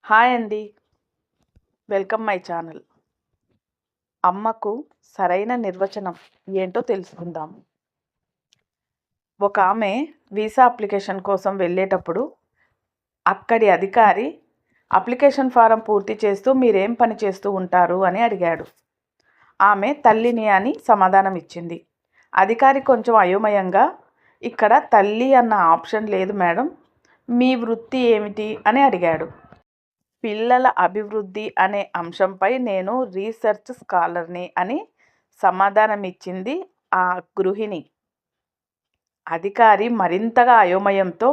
Hi అండి. Welcome my channel. అమ్మకు సరైన నిర్వచనం ఏంటో తెలుసుకుందాం. ఒక ఆమె వీసా అప్లికేషన్ కోసం వెళ్ళేటప్పుడు అక్కడి అధికారి అప్లికేషన్ ఫారం పూర్తి చేస్తూ మీరేం పని చేస్తూ ఉంటారు అని అడిగాడు. ఆమె తల్లిని అని సమాధానం ఇచ్చింది. అధికారి కొంచెం అయోమయంగా, ఇక్కడ తల్లి అన్న ఆప్షన్ లేదు మేడం, మీ వృత్తి ఏమిటి అని అడిగాడు. పిల్లల అభివృద్ధి అనే అంశంపై నేను రీసెర్చ్ స్కాలర్ని అని సమాధానమిచ్చింది ఆ గృహిణి. అధికారి మరింతగా అయోమయంతో,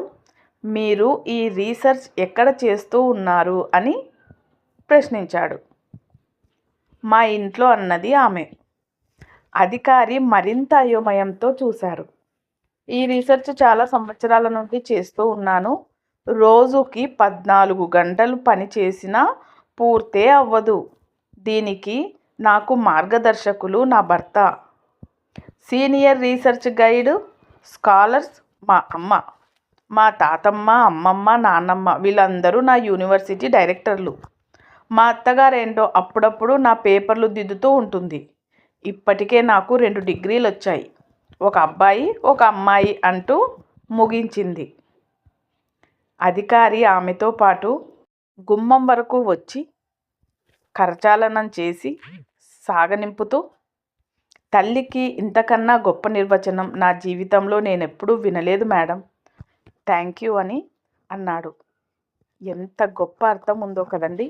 మీరు ఈ రీసెర్చ్ ఎక్కడ చేస్తూ ఉన్నారు అని ప్రశ్నించాడు. మా ఇంట్లో అన్నది ఆమె. అధికారి మరింత అయోమయంతో చూశారు. ఈ రీసెర్చ్ చాలా సంవత్సరాల నుండి చేస్తూ ఉన్నాను. రోజుకి 14 గంటలు పని చేసినా పూర్తే అవ్వదు. దీనికి నాకు మార్గదర్శకులు నా భర్త, సీనియర్ రీసెర్చ్ గైడ్, స్కాలర్స్ మా అమ్మ, మా తాతమ్మ, అమ్మమ్మ, నాన్నమ్మ, వీళ్ళందరూ నా యూనివర్సిటీ డైరెక్టర్లు. మా అత్తగారేంటో అప్పుడప్పుడు నా పేపర్లు దిద్దుతూ ఉంటుంది. ఇప్పటికే నాకు 2 డిగ్రీలు వచ్చాయి. ఒక అబ్బాయి, ఒక అమ్మాయి అంటూ ముగించింది. అధికారి ఆమెతో పాటు గుమ్మం వరకు వచ్చి కరచాలనం చేసి సాగనింపుతూ, తల్లికి ఇంతకన్నా గొప్ప నిర్వచనం నా జీవితంలో నేనెప్పుడూ వినలేదు మేడం, థ్యాంక్ యూ అని అన్నాడు. ఎంత గొప్ప అర్థం ఉందో కదండి.